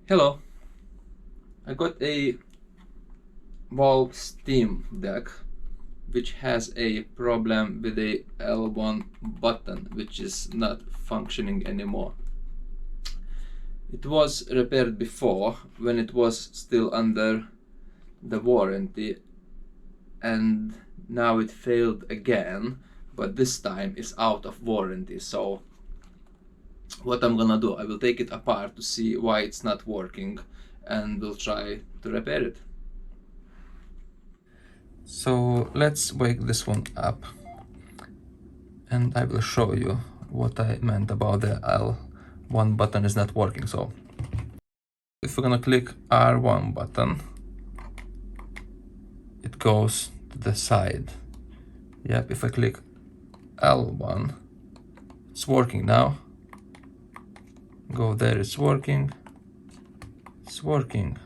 Hello, I got a Valve Steam Deck which has a problem with the L1 button which is not functioning anymore. It was repaired before when it was still under the warranty, and now it failed again, but this time it's out of warranty. So what I'm gonna do, I will take it apart to see why it's not working and we'll try to repair it. So let's wake this one up and I will show you what I meant about the L1 button is not working. So if we're gonna click R1 button, it goes to the side. Yep, if I click L1, it's working now. Go there, it's working. It's working.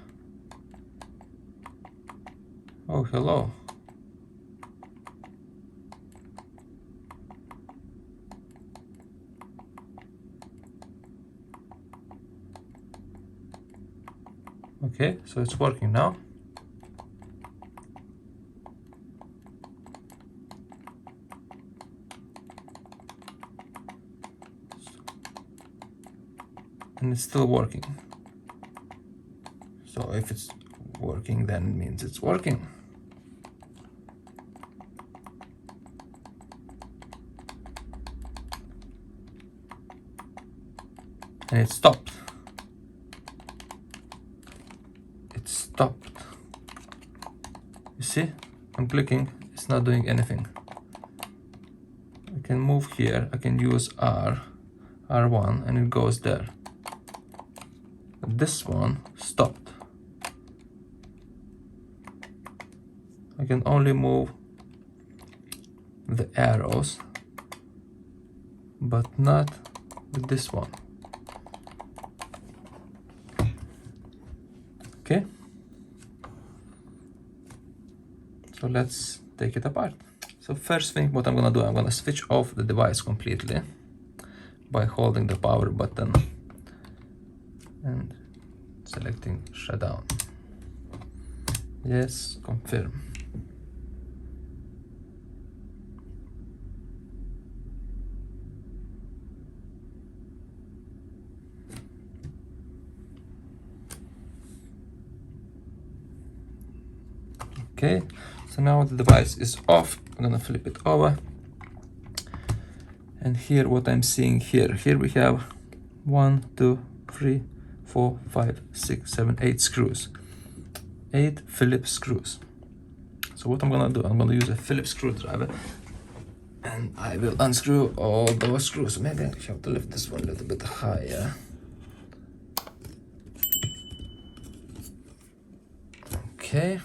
Oh, hello. Okay, so it's working now. And it's still working. So if it's working, then it means it's working. And it stopped. It stopped. You see? I'm clicking, it's not doing anything. I can move here, I can use R1, and it goes there. But this one stopped. I can only move the arrows, but not with this one. Okay, so let's take it apart. So first thing, what I'm gonna do, I'm gonna switch off the device completely by holding the power button and selecting shutdown. Yes, confirm. Okay, so now the device is off. I'm gonna flip it over. And here, what I'm seeing here we have 1, 2, 3, 4, 5, 6, 7, 8 screws. 8 Phillips screws. So what I'm gonna do, I'm gonna use a Phillips screwdriver and I will unscrew all those screws. Maybe I have to lift this one a little bit higher. Okay.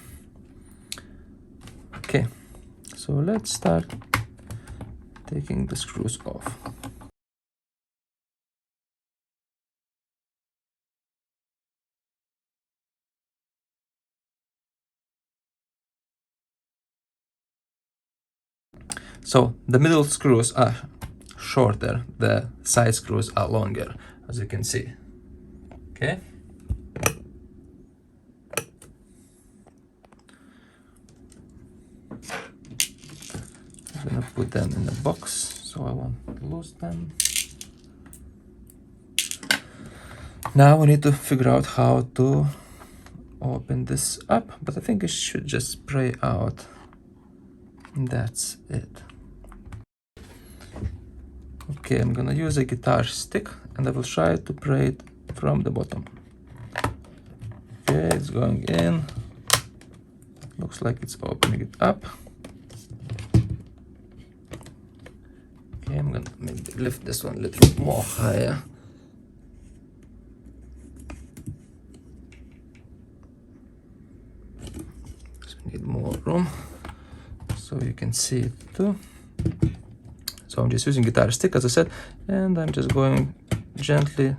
Okay, so let's start taking the screws off. So the middle screws are shorter, the side screws are longer, as you can see. Okay. I'm gonna put them in the box so I won't lose them. Now we need to figure out how to open this up, but I think it should just spray out. That's it. Okay, I'm gonna use a guitar stick and I will try to pray it from the bottom. Okay, it's going in. Looks like it's opening it up. Okay, I'm gonna maybe lift this one a little bit more higher. So we need more room so you can see it too. So I'm just using guitar stick, as I said, and I'm just going gently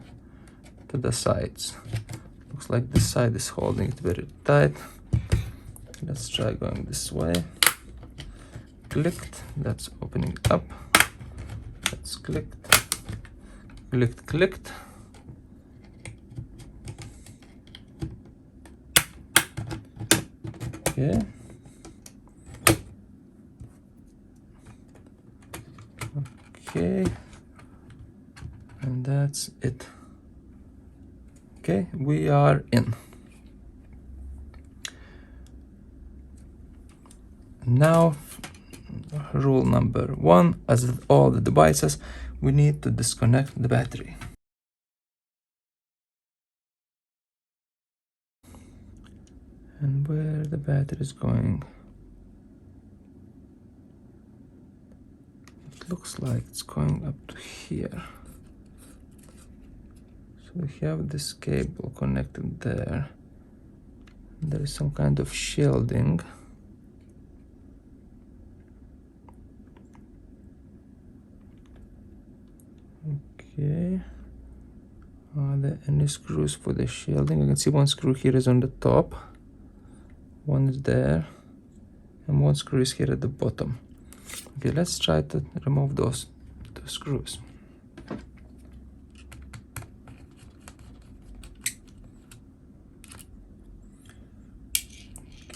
to the sides. Looks like this side is holding it very tight. Let's try going this way. Clicked, that's opening up. That's clicked, clicked, clicked. Okay. Okay. And that's it. Okay, we are in. Now, rule number 1, as with all the devices, we need to disconnect the battery. And where the battery is going? It looks like it's going up to here. So we have this cable connected there. There is some kind of shielding. Okay. Are there any screws for the shielding? You can see one screw here is on the top, one is there, and one screw is here at the bottom. Okay, let's try to remove those two screws.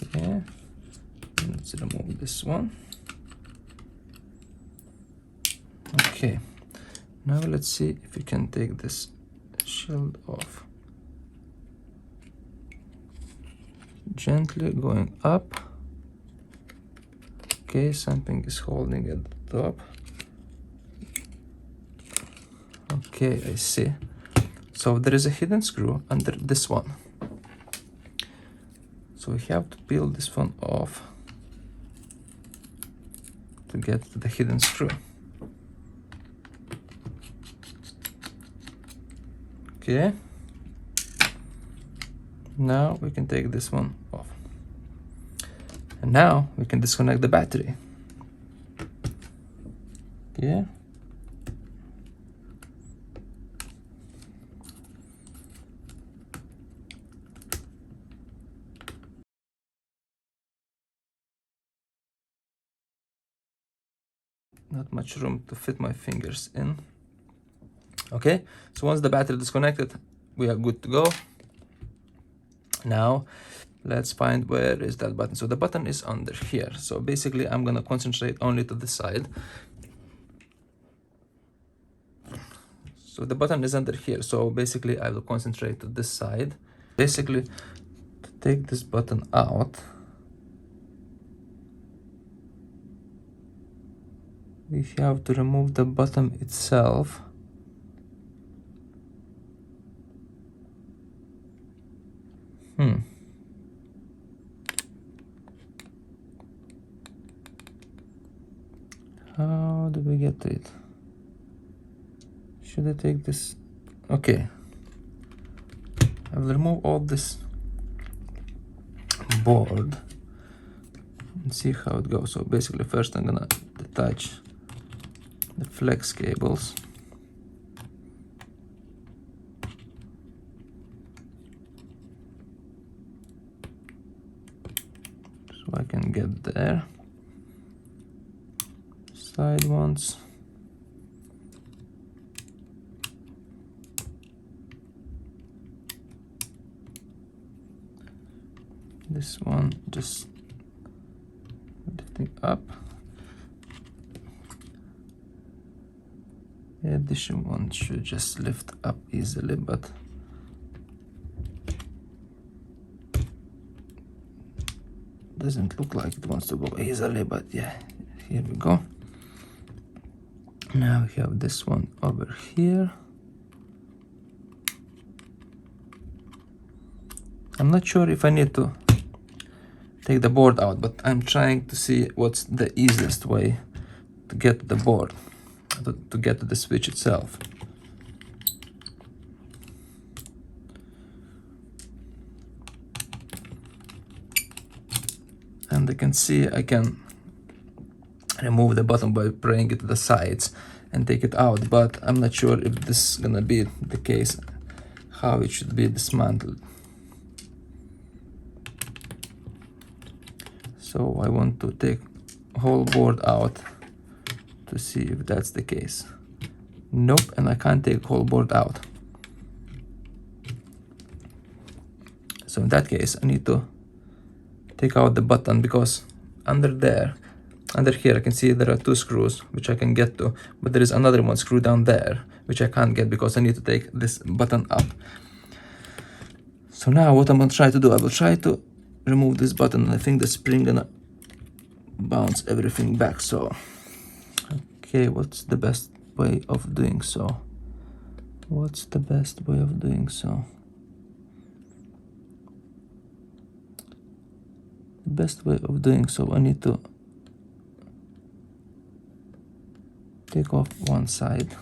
Okay, let's remove this one. Okay, now let's see if we can take this shield off. Gently going up. Okay, something is holding at the top. Okay, I see. So there is a hidden screw under this one. So we have to peel this one off to get to the hidden screw. Okay. Now we can take this one off. And now we can disconnect the battery. Okay. Not much room to fit my fingers in. Okay, so once the battery is disconnected, we are good to go. Now let's find where is that button. So the button is under here. So basically I'm gonna concentrate only to the side. So the button is under here. So basically I will concentrate to this side. Basically, to take this button out, we have to remove the button itself. How do we get to it? Should I take this? Okay. I will remove all this board and see how it goes. So basically first I'm gonna detach the flex cables. So I can get there. Side ones. This one just lifting up. Yeah, this one should just lift up easily, but doesn't look like it wants to go easily, but yeah, here we go. Now we have this one over here. I'm not sure if I need to take the board out, but I'm trying to see what's the easiest way to get to the board, to get to the switch itself. And I can see I can remove the button by pressing it to the sides and take it out, but I'm not sure if this is gonna be the case, how it should be dismantled. So I want to take whole board out to see if that's the case. Nope, and I can't take whole board out. So in that case, I need to take out the button, because under here I can see there are 2 screws which I can get to, but there is another one screw down there which I can't get because I need to take this button up. So now what I'm gonna try to do, I will try to remove this button, and I think the spring gonna bounce everything back. So okay, what's the best way of doing so? What's the best way of doing so? The best way of doing so, I need to take off one side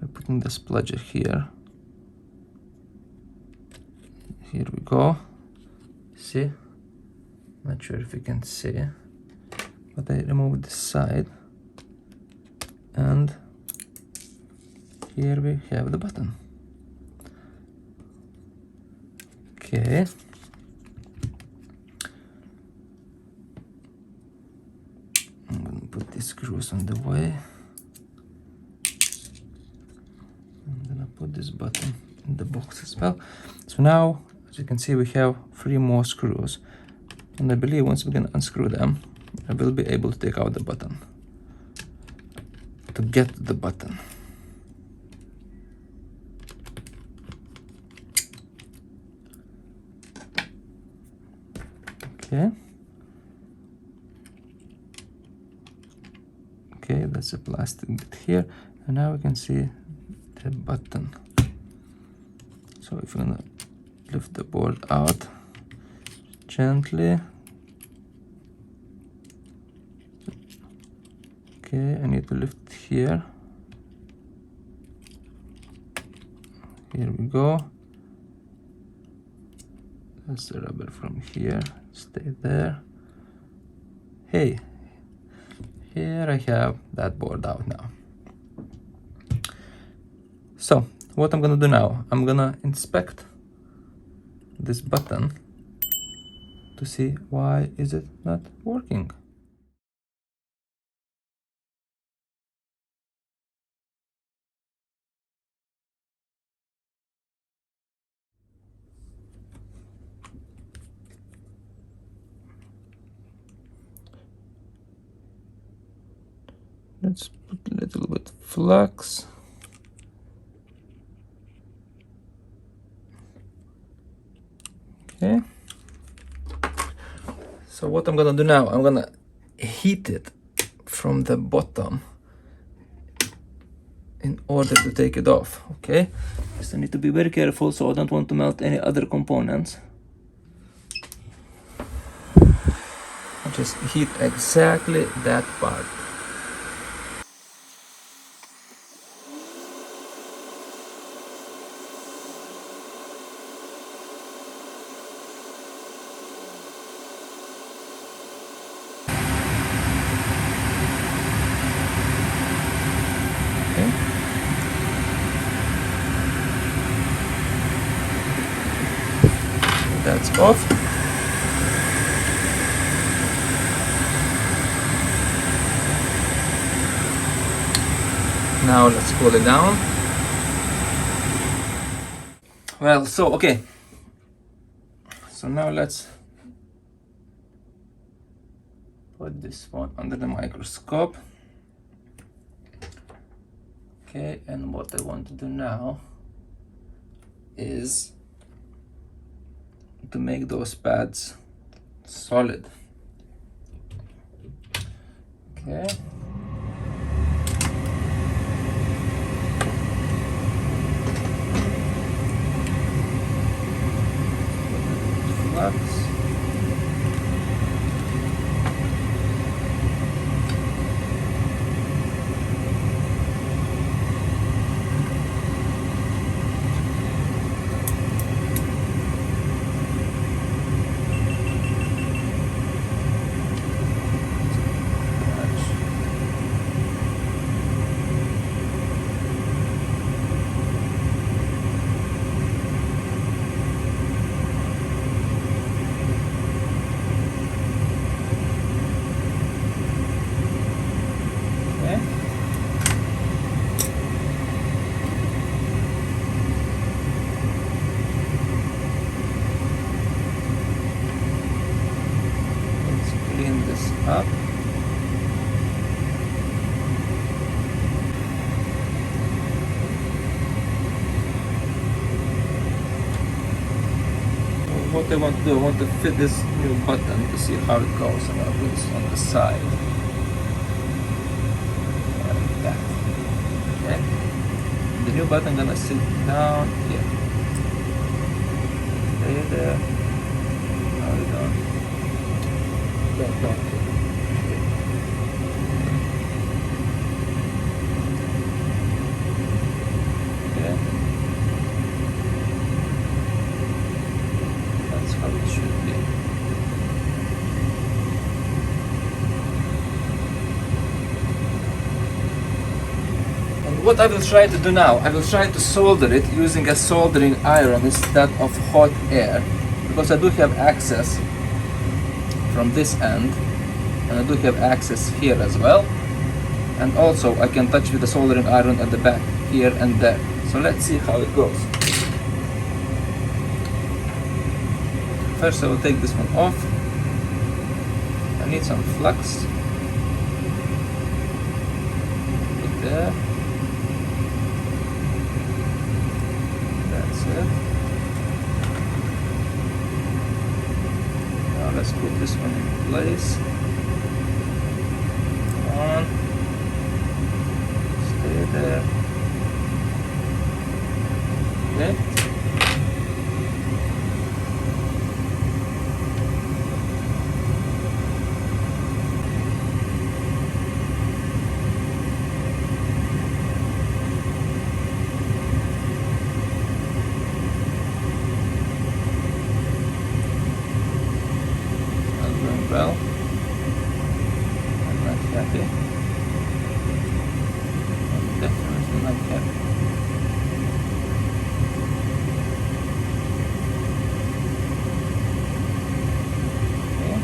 by putting the spludger here. Here we go. See? Not sure if you can see, but I remove this side, and here we have the button. Okay. I'm gonna put these screws on the way. I'm gonna put this button in the box as well. So now, as you can see, we have 3 more screws, and I believe once we can unscrew them, I will be able to take out the button, to get the button. Okay. Okay, that's a plastic bit here, and now we can see the button. So if we're gonna lift the board out gently. Okay, I need to lift it here. Here we go. That's the rubber from here. Stay there. Hey, here I have that board out now. So what I'm gonna do now, I'm gonna inspect this button to see why is it not working. Let's put a little bit flux. Okay. So what I'm gonna do now, I'm gonna heat it from the bottom in order to take it off. Okay. So I need to be very careful, so I don't want to melt any other components. I'll just heat exactly that part. That's off. Now let's cool it down. Well, so okay. So now let's put this one under the microscope. Okay, and what I want to do now is to make those pads solid. Okay. Flux. up. What I want to do, I want to fit this new button to see how it goes, and I'll put this on the side. Like that. Okay? The new button gonna sit down here. Stay there. Hold it on. Don't. Okay. That's how it should be. And what I will try to do now, I will try to solder it using a soldering iron instead of hot air, because I do have access from this end, and I do have access here as well, and also I can touch with the soldering iron at the back here and there. So let's see how it goes. First I will take this one off. I need some flux. Put there. That's it. Now let's put this one in place. Come on. Stay there. Okay. Well, I'm not happy. I'm definitely not happy. Okay.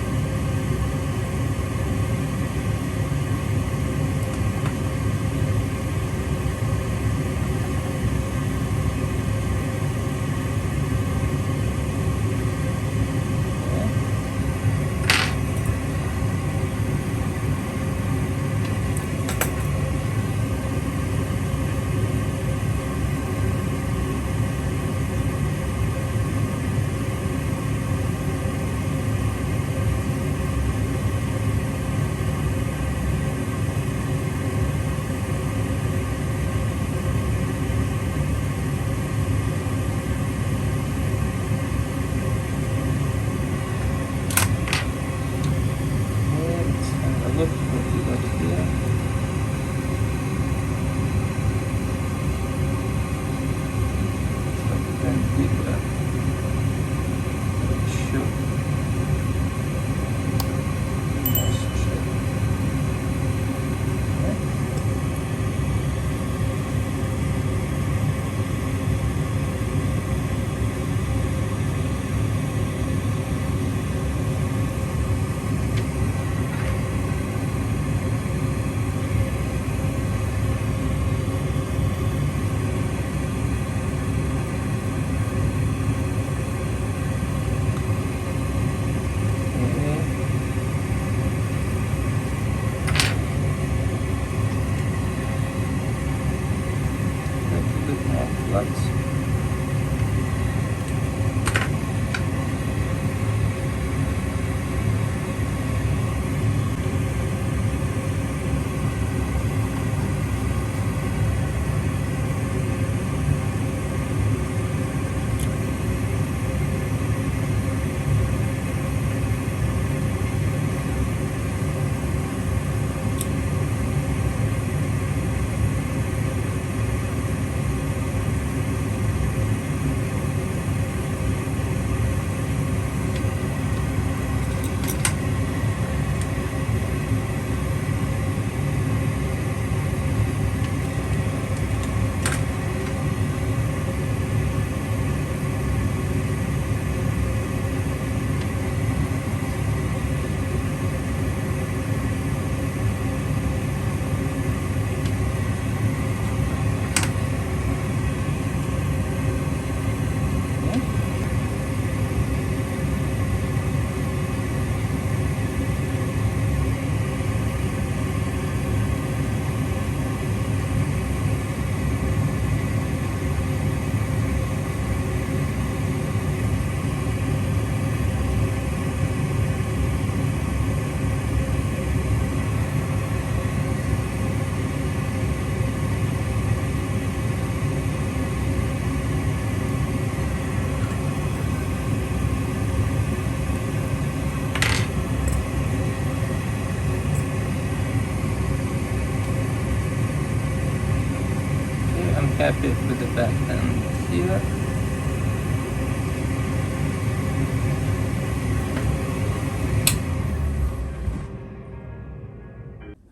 happy with the back end here.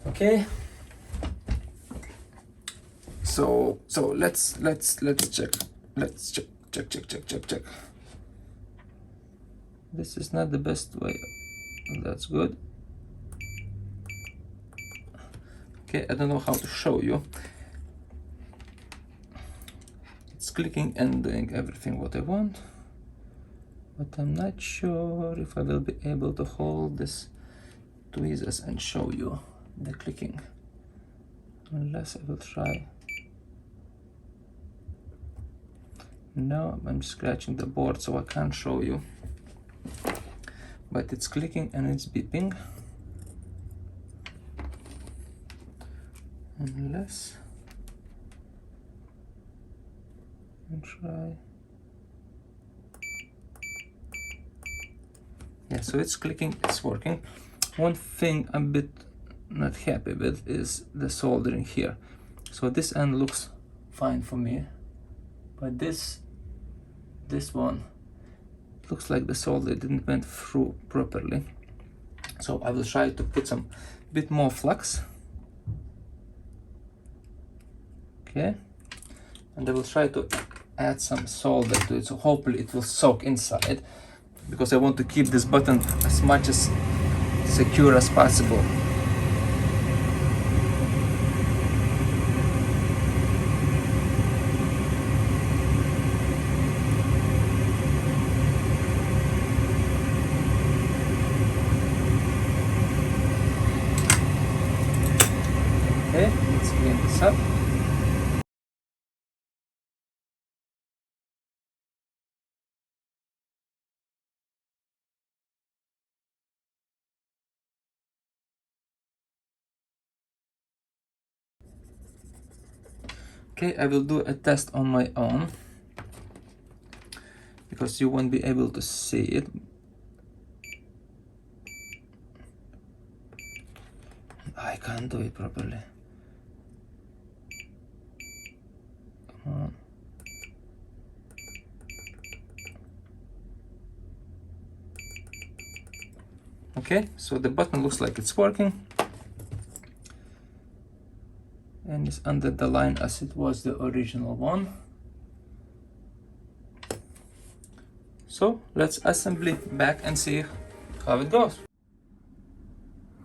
Okay. So let's check. Let's check. This is not the best way. That's good. Okay, I don't know how to show you. It's clicking and doing everything what I want, but I'm not sure if I will be able to hold this tweezers and show you the clicking, unless I will try. No, I'm scratching the board, so I can't show you, but it's clicking and it's beeping. Unless I try. Yeah, so it's clicking, it's working. One thing I'm a bit not happy with is the soldering here. So this end looks fine for me, but this one looks like the solder didn't went through properly. So I will try to put some bit more flux. Okay, and I will try to add some solder to it, so hopefully it will soak inside, because I want to keep this button as much as secure as possible. Okay, let's clean this up. Okay, I will do a test on my own, because you won't be able to see it. I can't do it properly. Come on. Okay, so the button looks like it's working, and it's under the line as it was the original one. So let's assembly back and see how it goes.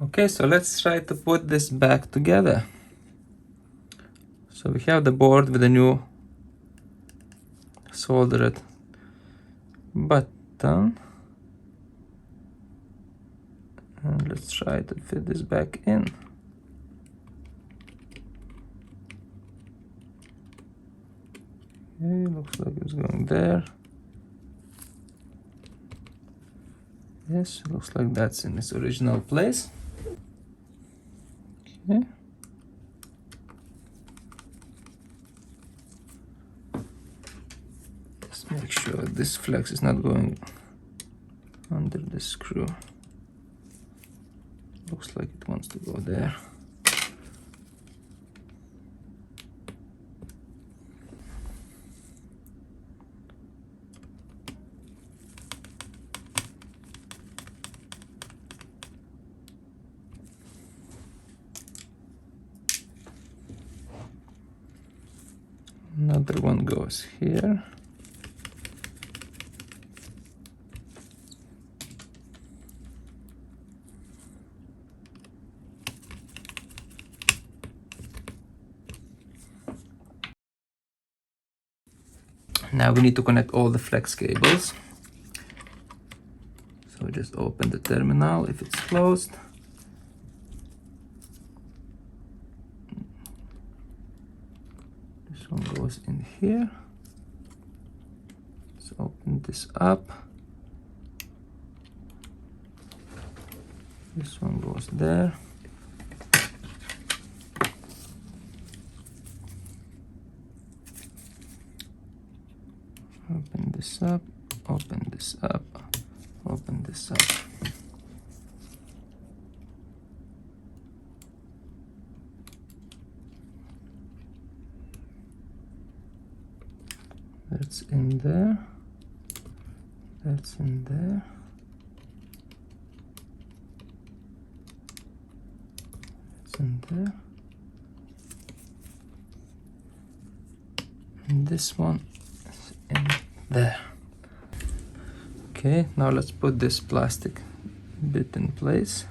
Okay, so let's try to put this back together. So we have the board with a new soldered button, and let's try to fit this back in. Okay, looks like it's going there. Yes, looks like that's in its original place. Okay. Let's make sure this flex is not going under the screw. Looks like it wants to go there. Another one goes here. Now we need to connect all the flex cables. So just open the terminal if it's closed. This one goes in here. Let's open this up. This one goes there. Open this up, open this up, open this up. That's in there. That's in there. That's in there. And this one is in there. Okay, now let's put this plastic bit in place.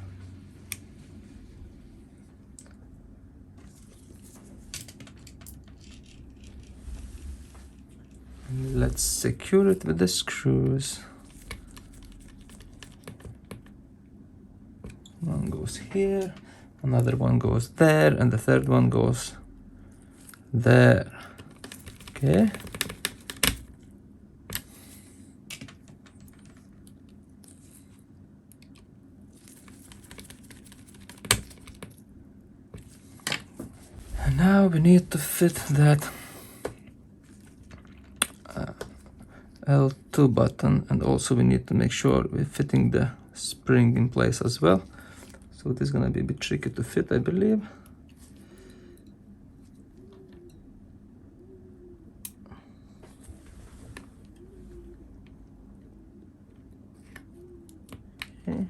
And let's secure it with the screws. One goes here, another one goes there, and the third one goes there. Okay. And now we need to fit that L2 button, and also we need to make sure we're fitting the spring in place as well. So this is gonna be a bit tricky to fit, I believe. Okay.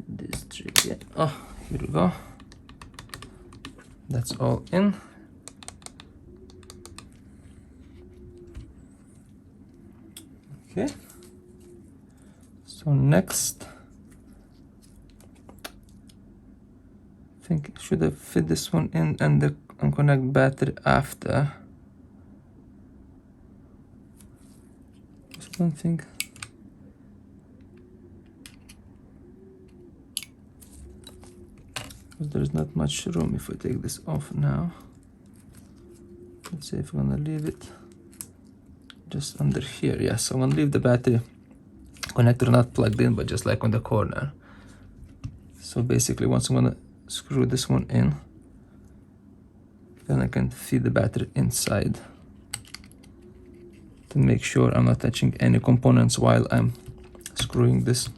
This tricky. Oh, here we go. That's all in. Okay. So next, I think I should have fit this one in and connect battery after. I don't think. Because there's not much room if we take this off now. Let's see if we're gonna leave it just under here. Yeah, so I'm gonna leave the battery connector not plugged in, but just like on the corner. So basically, once I'm gonna screw this one in, then I can feed the battery inside to make sure I'm not touching any components while I'm screwing this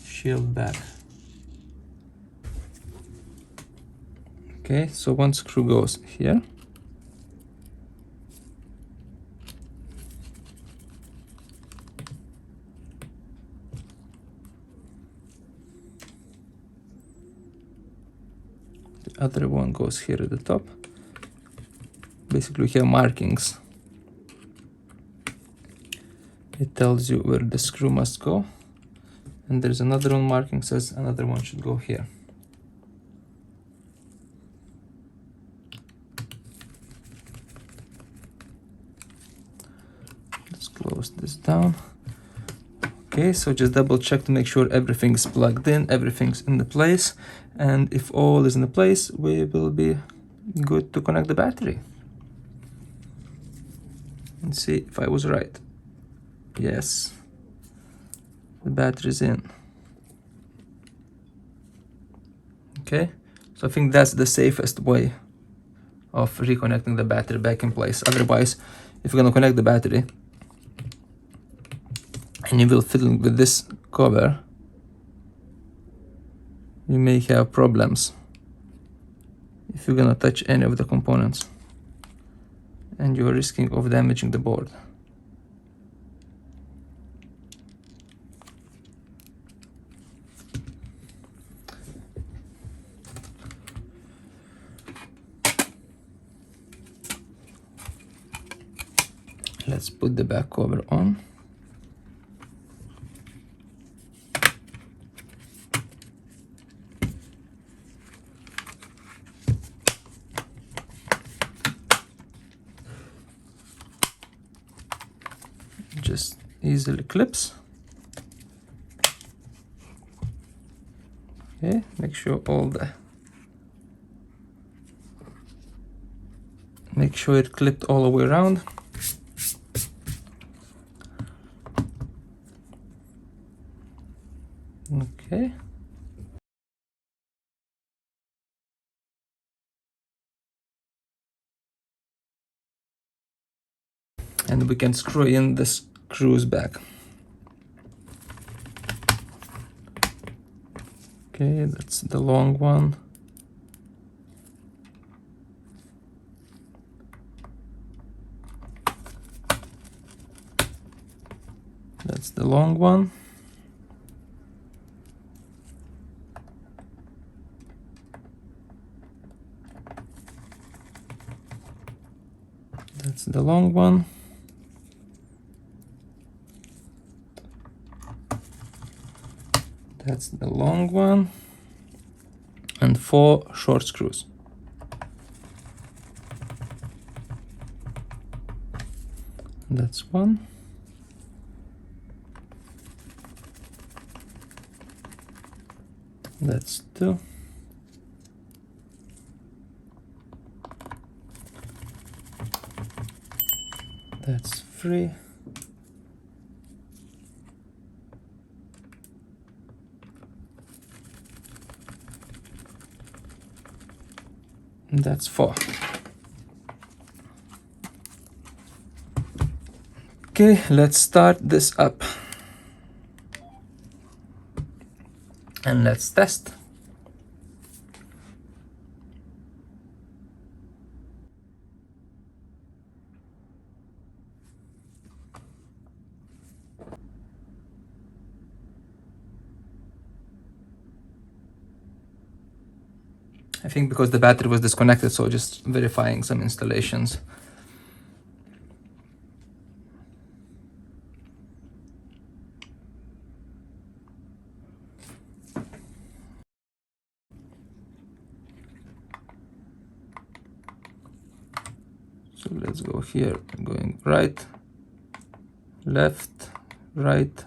shield back. Okay, so one screw goes here. The other one goes here at the top. Basically, we have markings. It tells you where the screw must go. And there's another one marking says another one should go here. Let's close this down. Okay, so just double check to make sure everything's plugged in, everything's in the place. And if all is in the place, we will be good to connect the battery. Let's see if I was right. Yes, the battery's in. Okay, so I think that's the safest way of reconnecting the battery back in place. Otherwise, if you're gonna connect the battery and you will fiddle with this cover, you may have problems if you're gonna touch any of the components, and you're risking of damaging the board. Let's put the back cover on. Just easily clips. Okay, make sure it clipped all the way around. Okay. And we can screw in the screws back. Okay, that's the long one. That's the long one. That's the long one. That's the long one. And 4 short screws. That's 1. That's 2. That's 3. And that's 4. Okay, let's start this up. And let's test. I think because the battery was disconnected, so just verifying some installations. So let's go here, going right, left, right,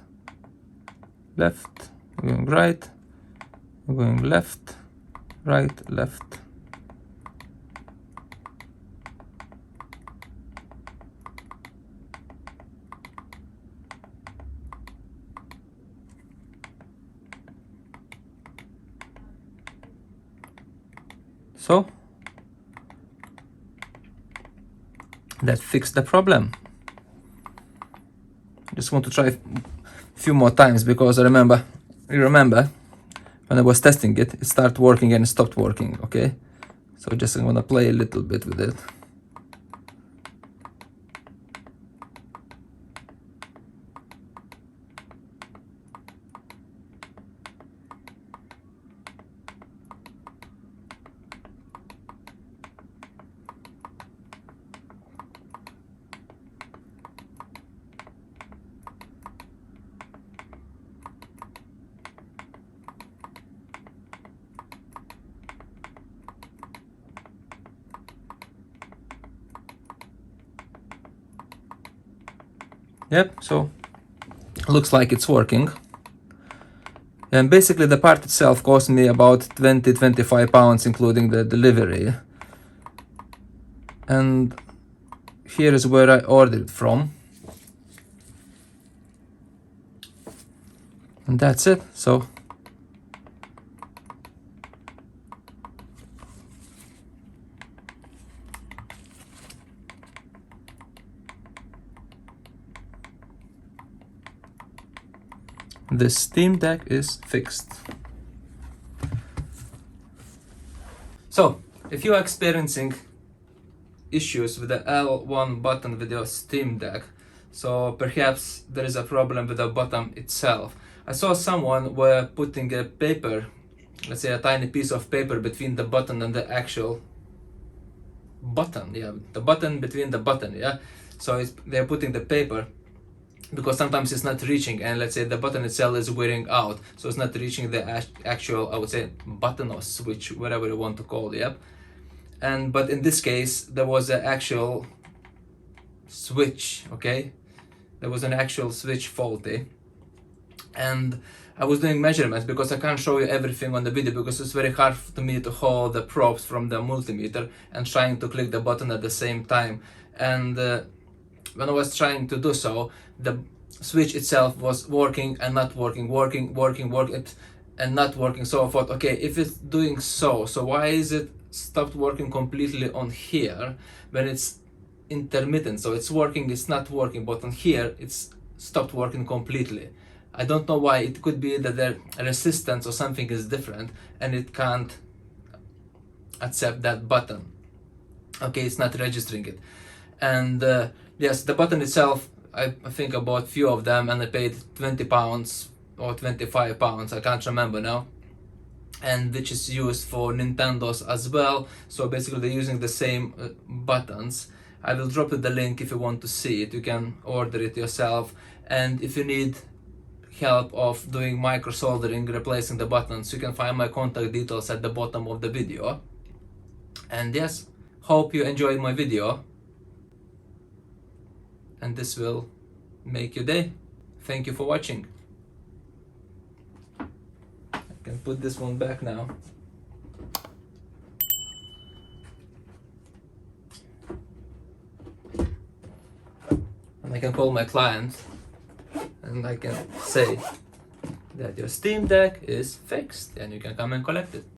left, going right, going left, right, left. So that fixed the problem. Just want to try a few more times because you remember when I was testing it, it started working and it stopped working. Okay, so just I'm gonna play a little bit with it. Yep, so looks like it's working. And basically the part itself cost me about 20-25 pounds including the delivery. And here is where I ordered it from. And that's it. So the Steam Deck is fixed. So if you are experiencing issues with the L1 button with your Steam Deck, so perhaps there is a problem with the button itself. I saw someone were putting a paper, let's say a tiny piece of paper between the button and the actual button. Yeah, the button between the button. Yeah, so they're putting the paper because sometimes it's not reaching, and let's say the button itself is wearing out, so it's not reaching the actual, I would say, button or switch, whatever you want to call it. Yep. And but in this case there was an actual switch. Okay, there was an actual switch faulty, and I was doing measurements because I can't show you everything on the video because it's very hard to me to hold the probes from the multimeter and trying to click the button at the same time. And when I was trying to do so, the switch itself was working and not working, working and not working. So I thought, okay, if it's doing so why is it stopped working completely on here when it's intermittent? So it's working, it's not working, but on here it's stopped working completely. I don't know why. It could be that the resistance or something is different and it can't accept that button. Okay, it's not registering it. And yes, the button itself I think I bought few of them and I paid £20 or £25, I can't remember now, and which is used for Nintendos as well. So basically they're using the same buttons. I will drop you the link if you want to see it. You can order it yourself, and if you need help of doing micro soldering, replacing the buttons, you can find my contact details at the bottom of the video. And yes, hope you enjoyed my video, and this will make your day. Thank you for watching. I can put this one back now. And I can call my client and I can say that your Steam Deck is fixed and you can come and collect it.